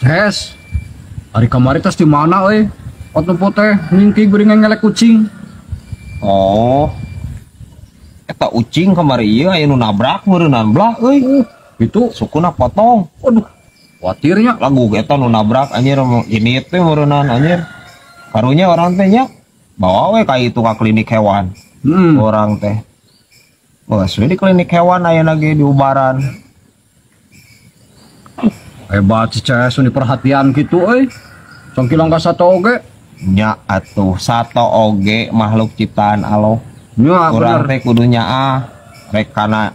Hes, hari kemarin tes di mana, Waktu teh nyingki beringan ngelek kucing. Oh, eta ucing kemarin iya anu nabrak meureunnan belah, Itu sukuna potong. waduh, khawatirnya. Lagu eta nu nabrak anjir ini teh meureunnan anjir. Karunya orang teh nya bawa we ka itu ka klinik hewan. Orang teh. Geus we di klinik hewan aya lagi di Ubaran. Hebat si CS perhatian gitu, Sangkilang ka sato oge. Nya atuh sato oge makhluk ciptaan Allah. Nya Urang teh kudu nyaah rek kana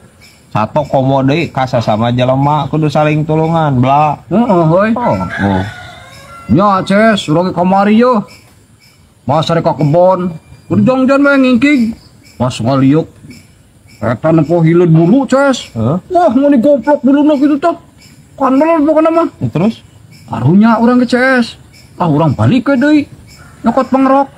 sato komo deui ka sasama jelema kudu saling tulungan bla. Heeh, Oh. Nya CS urang kamari yo. Mas rek ka kebon. Kudu jongjan we ngingkig. Pas ngaliuk. Eta nempo hileud bulu CS. Wah, mau goblok buluna gitu tah. Kandel pokoknya mah. Terus Karunya orang ke CS. Orang balik ke deui. Nyokot pengerok.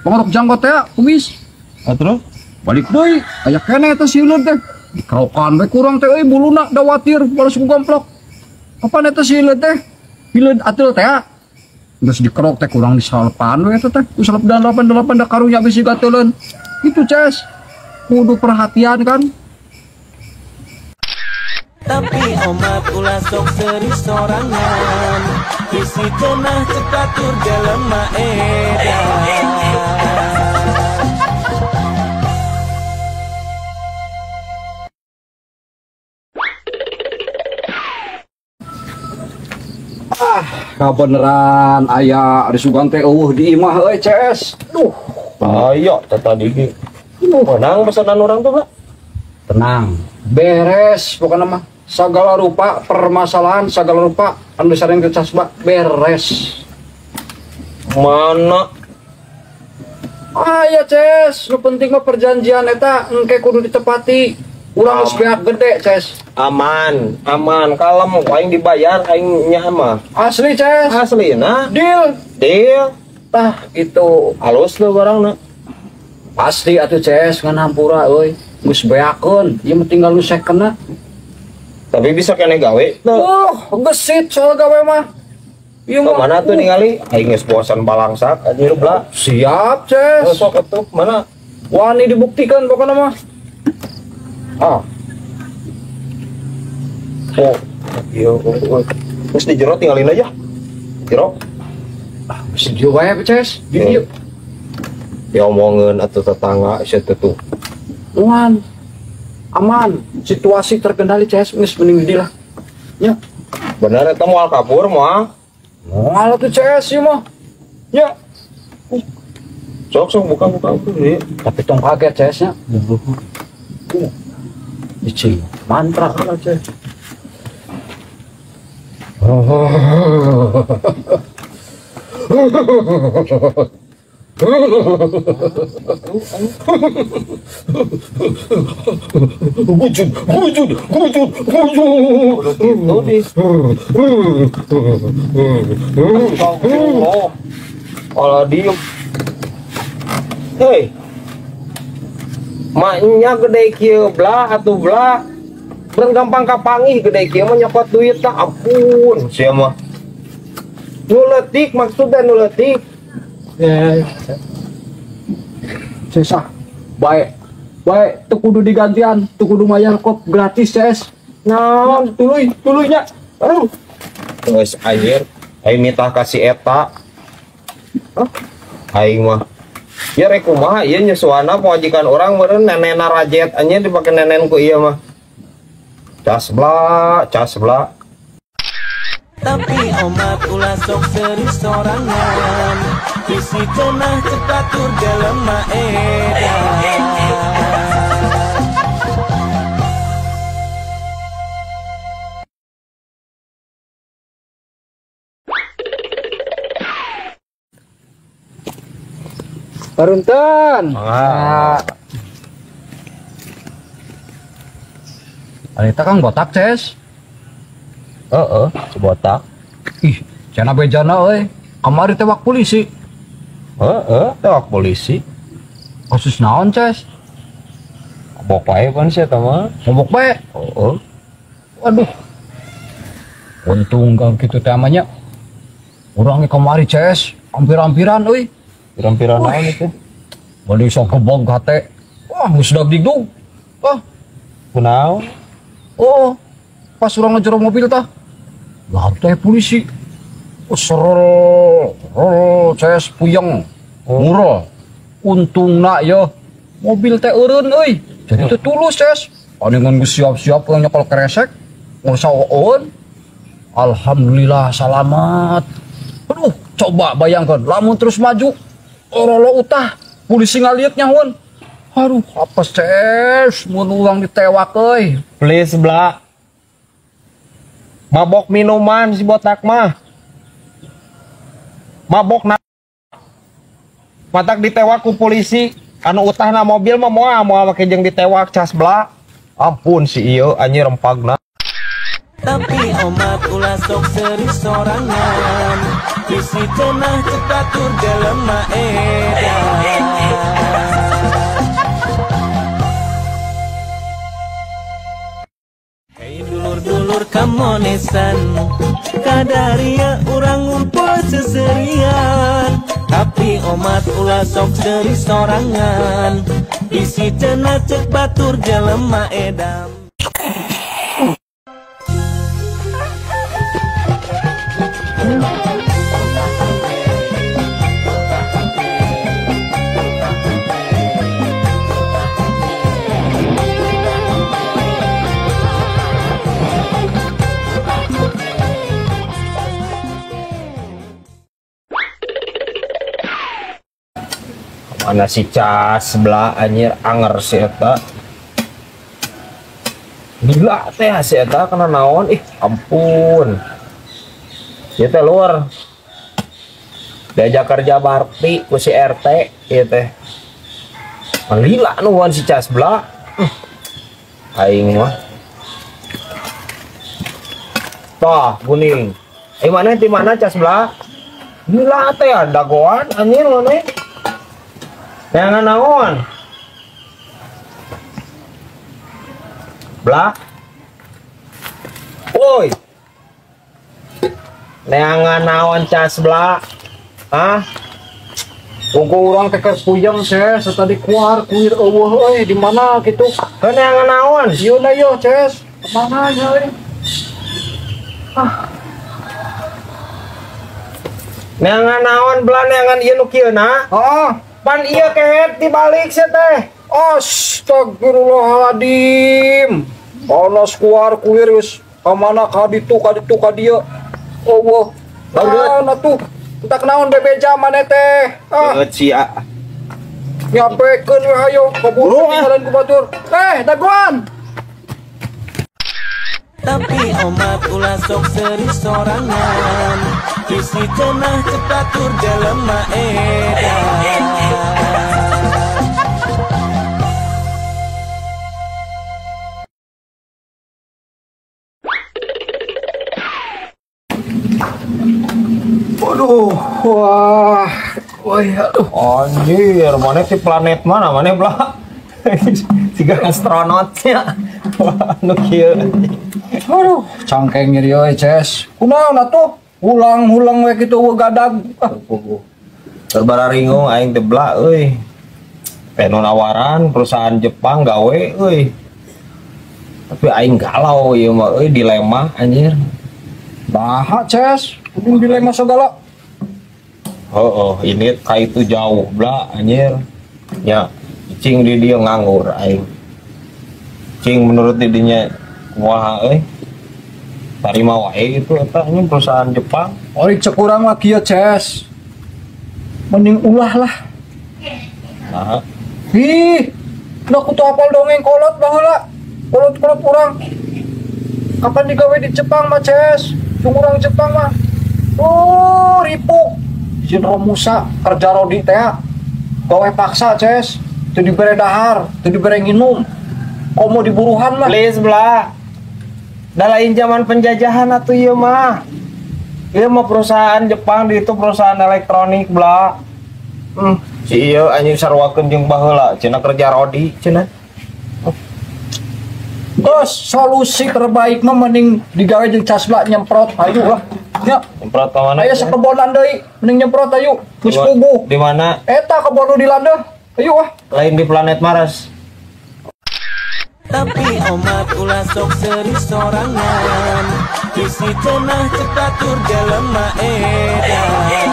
Pengerok janggot teh kumis. terus Balik deui. Aya kene eta si hileud teh. Dikarokan we kurang teh buluna da watir balas ku gomplok. Apa eta si hileud teh? Hileud atul teh. Geus dikerok teh kurang disalepan we eta teh. Ku salep 88 da karunya bisi gateuleun. Itu CS. Kudu perhatian kan. Tapi omat ulah sok seri sorangan isi cenah cekatur jelema edan. Kabeneran aya ari sugan teh di imah CS. Duh, ayo tadi ge menang pesanan orang tuh, Pak. tenang. Beres pokoknya mah. Segala rupa permasalahan, segala rupa anu sareng kecasba beres. Mana Ya CS, nu penting mah perjanjian eta engke kudu ditepati. Urang geus beak gede CS. aman kalem aing dibayar aing nya mah Asli CS. aslina Deal. tah Itu halus tuh barangna. pasti atuh CS ngan hampura euy. Geus beakeun, ieu mah tinggal nu sekena. Tapi bisa kene gawe tuh. Gesit soal gawe mah. Ieu mah Mana tuh ningali aing geus bosan balangsak anjir bla. siap CS. Sok atuh mana? Wani dibuktikan pokoknya mah. Oh, iya, terus di jero tinggalin aja. Jero, Video wae CS, video. ya omongin atau tetangga situ tuh. Wan, aman, situasi terkendali CS geus mending di lah. Ya, Bener eta moal kabur mah. moal tuh CS ieu mah. Ya, Sok buka ini. tapi tong kaget CS-nya. Icing, mantra lah CS. Gujud. Kalau diem, hei, maknya gede kieu belah atau belah, bener gampang kapangih gede kieu mah nyokot duit tak ampun, sia mah. Nuletik maksudnya nuletik. CS baik. Baik, tuh kudu digantian, tuh kudu mayar kop gratis CS. Nah, tuluy-tuluynya. Aduh. Terus anjir, aing minta kasih eta. Aing mah. Ya rek kumaha ieu nyesuana majikan orang meureun nenena rajet anjir dipake nenenku ieu mah. Cas bla. Tapi omat ulah sok seri sorangan isi cenah cekatur jelema edan. Parunten. Eta Kang botak Ces. Botak. Ih, cenah bejana euy. Kamari teh wak polisi. Tewak polisi. Kasus naon Ces? Mabok wae pan sih eta mah. Mabok bae. Waduh. Untung Kang kitu teh amanya. Urang kamari Ces, hampir-hampiran euy. Pirang-pirang naon itu? Balik sok kebog hate. Wah, geus dagdingdung. Wah, Kunaon? oh, pas urang ngejero mobil tah. Lah teh polisi. Serol, Ces puyeng. Murah. Untungna ya mobil teh eureun euy. Jadi teh tulus Ces. Palingan geus siap-siap nyekel kresek. Ngursa oon. Alhamdulillah selamat. Aduh, coba bayangkan lamun terus maju. Orolo utah, polisi ngaliat nyahuan. Aduh, apa Ces? Mun urang ditewak euy. Please Bla. Mabok minuman si botak mah. Mabok na. Matak ditewak ku polisi. Anu utahna mobil mah moal make jeung ditewak cas Bla. Ampun si ieu anjir rempagna. Tapi omat ulah sok seri sorangan. Isi cenah cepat tur jelema edan. Hei dulur-dulur kamonesan, kadaria urang ngumpul seserian. Tapi omat ulah sok seri sorangan. Isi cenah cepat tur jelema edan. Mana si cas sebelah anjir anger si eta. Gila teh si eta kena naon ampun. Ieu teh luar. Diajak kerja bakti ku si RT ieu teh. Gila nuan si cas sebelah. Aing mah. Tah kuning. Mana di mana cas sebelah? Gila teh ada goan anjir mana? Jangan naon. Bla. Woi. Neangan naon cas Bla. Hah? Tunggu urang teh keur puyeng Ces, tadi kuar kuir eueuh euy di mana kitu? Kan neangan naon? Ieu na yo Ces. Kemana nya euy? Neangan naon Bla neangan ieu nu kieu na? Pan iya kehet dibalik sih teh. Astagfirullahaladzim. Panas kuar kuir wis kamana ka ditu ka dieu. Allah. Mana tuh? Kita kenaon bebeja maneh teh. Cia. Nyampekeun we hayo kaburu tinggalan ku batur. Daguan. Tapi omat ulah sok seri sorangan. Isi cenah cepat tur jelema edan. Waduh, wah. Woi, aduh. Anjir, mana ti planet mana mana Bla? Tiga astronotnya. Nu kieu. Aduh, cangkeng nyeri euy Ces. Kunaon atuh? Ulang-ulang we kitu gadag. Terbararingung aing teh Bla euy. Peno nawaran perusahaan Jepang gawe euy. Tapi aing galau ieu mah euy dilema anjir. Nah, Ces, kudu dilema segala. Ini itu jauh Bla anjir. Ya, cing di dia nganggur aing. Cing menurut didinya kumaha euy. Tarima wae itu eta nya perusahaan Jepang. Ori cek urang mah kieu Ces. Mending ulah lah. Nah, Ih, udah kutu apal dongeng kolot baheula. Kolot-kolot urang. Kapan digawe di Jepang mah Ces? Jeung urang Jepang mah. Ripu. Jin Romusa kerja rodi teh. Gawe paksa Ces. Teu dibere dahar, teu dibere nginum. Komo diburuhan mah. please Bla. dah lain zaman penjajahan atuh ieu mah. Ieu mah perusahaan Jepang di itu perusahaan elektronik bla. Si ieu anjing sarwakeun jeung baheula cenah kerja rodi cenah. Bos, solusi terbaik mah mending digawe jeung casbla nyemprot ayo lah. Ya, Nyemprot ka mana? aya sakebonan deui, mending nyemprot ayo. Geus puguh. Di mana? Eta kebon di landeuh. Ayo ah. Lain di planet Mars. Tapi omat ulah sok seri sorangan, isi cenah cepat tur jelema edan.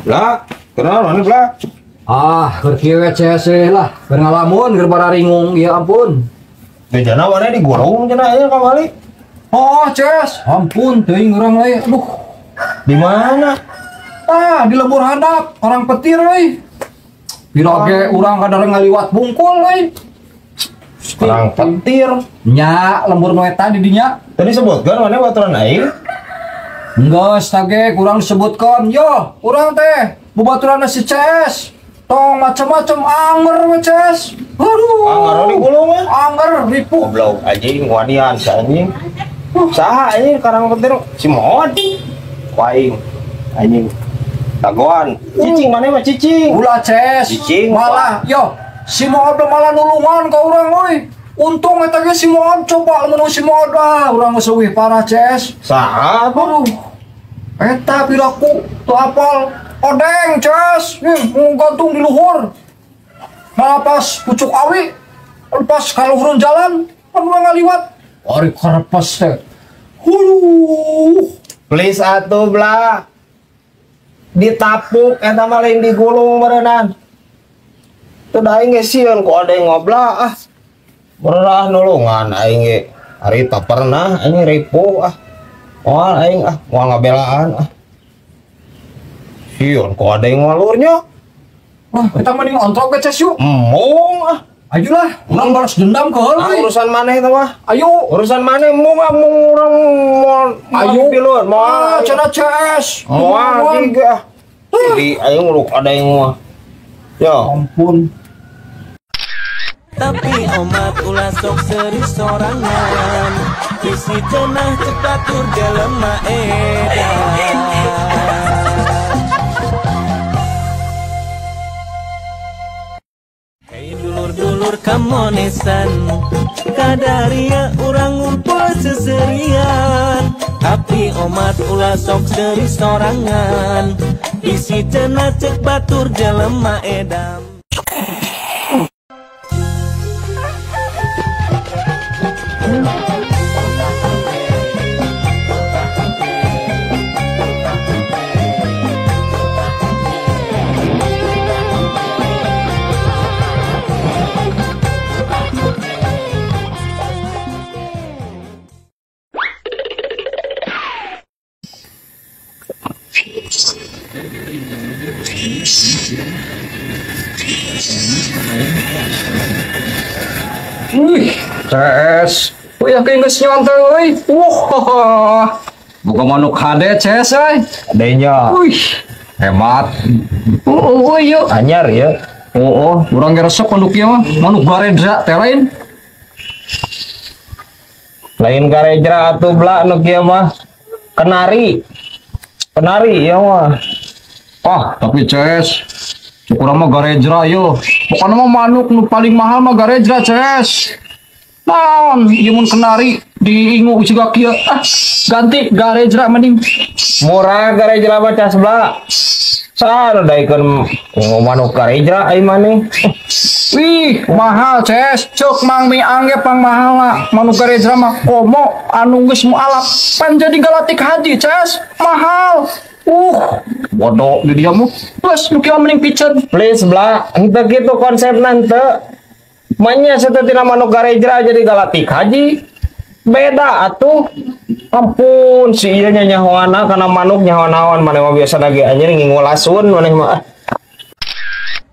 Lah, kenal mana bla? Keur kieu we CS lah, keur ngalamun keur bararingung, ya ampun. Bejana mana di gulung cenah aya kamari. Oh, CS, ampun teuing urang we. Aduh. Di mana? Di lembur handap, orang petir euy. Pirage urang kadang ngaliwat bungkul euy. Orang petir. Nya, lembur nu eta di dinya. Tadi sebutkan mana baturan air? Enggeus tage kurang disebutkan. Yo, urang teh babaturanna si CS. Tong macam-macam anger we CS. Aduh. Anger di gulung mah. Anger ripuh. Goblok anjing wadian si anjing. Saha anjing karang petir si Mod. Waing anjing. Tagoan. Cicing mana mah cicing. Ulah CS. Cicing, malah yo si Mood malah nulungan ka urang euy. Untung eta ge si Mood coba mun si Mood urang geus leuwih parah CS. Saha tuh? Aduh. Eta piraku teu apal odeng CS. Gantung di luhur. Malah pas pucuk awi pas kaluhureun jalan pan urang ngaliwat. Ari karepes teh. Please atuh bla. Ditapuk eta mah lain digulung berenang. Teu da aing ge sieun ku ada yang ngobla ah. Berenang nulungan aing ge. Harita pernah aing ripuh ah. Moal aing ah, moal ngabelaan ah. Sieun ku ada yang ngalurnya. Wah, kita mending ontrok ke CS yuk. Mung ah. Ayolah, urang balas dendam ke Ah, heuh. urusan maneh teh mah. Ayo. Urusan maneh mung ah mung urang Ayo. pilun moal. Cenah CS. Moal juga. Jadi aing nguruk ada yang mah. Ya. Ampun. Tapi omat ulah sok seri sorangan, isi cenah cepat tur jelema edan. Hei dulur-dulur kamonesan, kadaria urang ngumpul seserian. Tapi omat ulah sok seri sorangan, isi cenah cek batur jelema edam. Wih, CS. Wih, yakin geus nyontek euy. Wah. Buka manuk HD CS euy. Adanya Wih, hemat. Oh, yuk. anyar ya. Oh, urang ge resep manuk ieu mah. Manuk baredra teh lain. Lain karejra atuh bla nu kieu mah. Kenari. Kenari ya mah. Tapi CS urang mah garejra yo. Pokona mah manuk nu paling mahal mah garejra CS. Naon, ieu mun kenari diingu siga kieu. Ganti garejra mending. Murah karejra mah cas bla. Saha daikeun manuk karejra ai maneh. Wih, mahal CS. Cuk Mang Miang ge pang mahal na. Manuk garejra mah komo anu geus mualaf pan jadi galatik haji CS. Mahal. Bodoh di dia mu. Terus nu kieu mending piceun. Please bla, henteu kitu konsepna henteu. Manya saeutik manuk karejra jadi galatik haji. Beda atuh. Ampun si ieu nya nyahoana kana manuk nyahoan-naon maneh mah biasa lagi anjir ngingulasun maneh mah.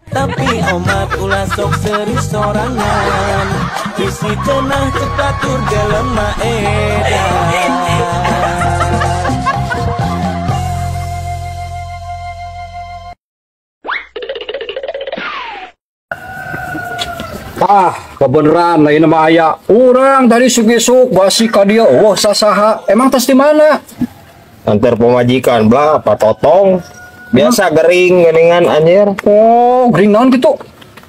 Tapi omat ulah sok seri sorangan, isi cenah cepat tur jelema edan. Kebeneran lain nama aya. Urang tadi sugesuk basi ka dia. Wah, sasaha. Emang tes di mana? Antar pemajikan bla patotong. Biasa gering geningan anjir. Oh, gering naon gitu.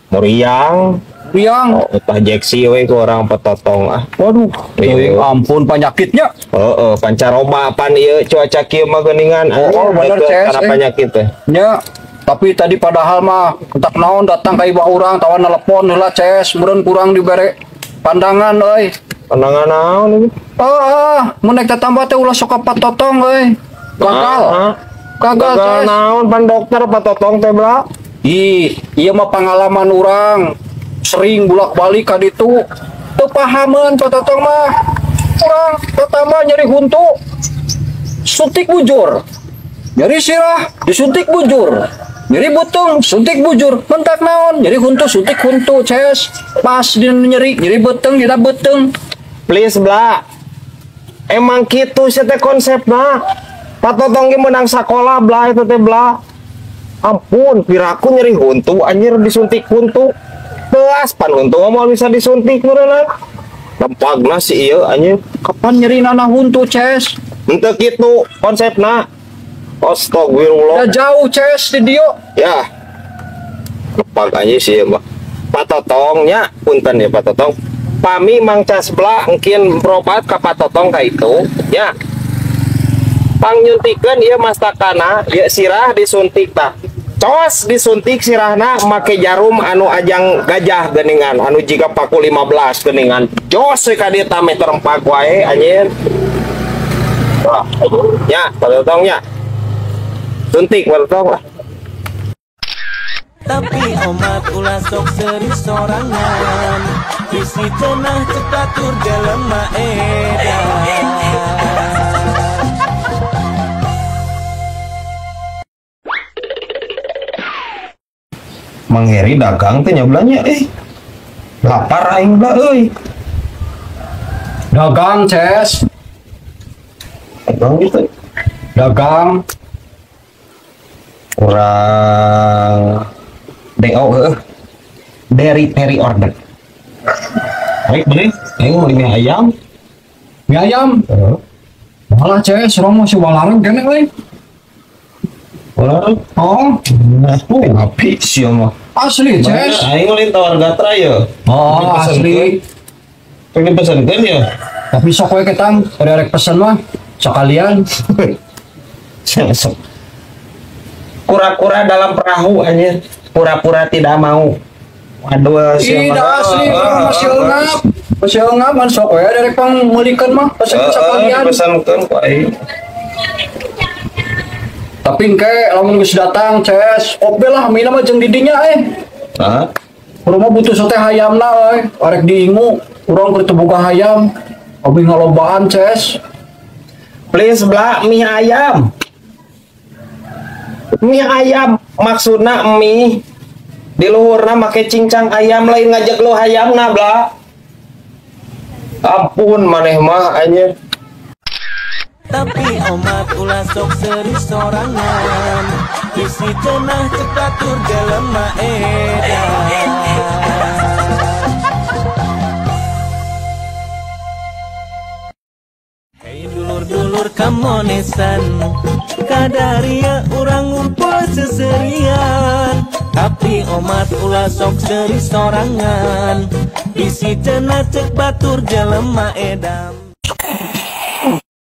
Muriang. Riang. Oh, tah jeksi we ku orang patotong ah. Waduh, Iya. ampun penyakitnya. Heeh, pancaroba pan ieu cuaca kieu mah geuningan. Oh, bener, Ces, Karena penyakit teh. Ya, tapi tadi padahal mah entak naon datang ka iba urang tawan telepon heula Ces, meureun kurang dibere pandangan euy. Pandangan naon ieu? Mun nek tambah teh ulah sok ka patotong euy. Gagal. Gagal Ces. Naon pan dokter patotong teh bla? Ih, ieu mah pengalaman urang. Sering bolak-balik ka ditu. Teu pahameun patotong mah. Urang pertama nyeri huntu. Suntik bujur. Nyeri sirah, disuntik bujur. Nyeri beuteung, suntik bujur. Mentak naon? Nyeri huntu, suntik huntu, Ces. Pas di nyeri beuteung, dina beuteung. Please bla. Emang kitu sia teh konsepna. Patotong ge menang sakola bla eta teh bla. Ampun, piraku nyeri huntu anjir disuntik huntu. Teas pan huntu mau bisa disuntik meureunna. Lempagna si ieu anjir. Kapan nyeri nana huntu, Ces? Henteu kitu konsepna. Astagfirullah. Udah jauh, Ces, di dieu. Ya. Lepag aja sih mah. Patotongnya punten ya patotong. Pami mangcas bla engkeun berobat ka patotong ka itu. Ya. Pangyuntikeun ieu mastakana, ieu sirah disuntik tah. Cos disuntik sirahna make jarum anu ajang gajah geuningan, anu jiga paku 15 geuningan. Jos we ka dieu tah meter 4 wae anjeun. Wah, ya, patotongnya. Suntik patotong lah. Tapi omat ulah sok seri sorangan. Bisi cenah cepat tur jelema edan. Mang Heri dagang teh nyoblanya lapar aing bla euy. Dagang, Ces. Dagang gitu. Dagang. Kurang DO dari order. Baik beli, aing mau mie ayam. Mie ayam. Malah Ces, orang masih walarang kene euy. Walarang. Oh, Api sih mah. asli, Ces. Aing mau tawar gatra ya. Oh, asli. Pengen pesankeun ya. Tapi sok we ketang, rek pesen mah sekalian. Kura-kura dalam perahu anjir. Pura-pura tidak mau. Waduh, Tidak asli, masih engap. Masih engap, man sok we rek pangmeulikeun mah pesen sekalian. Pesankeun ku aing. Tapi engke lamun geus datang, Ces, oke lah mina mah jeung didinya Hah? Urang mah butuh sote hayamna arek diingu, urang keur teu boga hayam. Abi ngalobaan, Ces. Please bla mie ayam. Mie ayam maksudna mie di luhurna make cincang ayam lain ngajak lu hayamna bla. Ampun maneh mah anjir. Tapi omat ulah sok seri sorangan. Bisi cenah cepat tur jelema edan. Hei dulur-dulur kamonesan, kadaria urang ngumpul seserian. Tapi omat ulah sok seri sorangan. Bisi cenah cek batur jelema edan.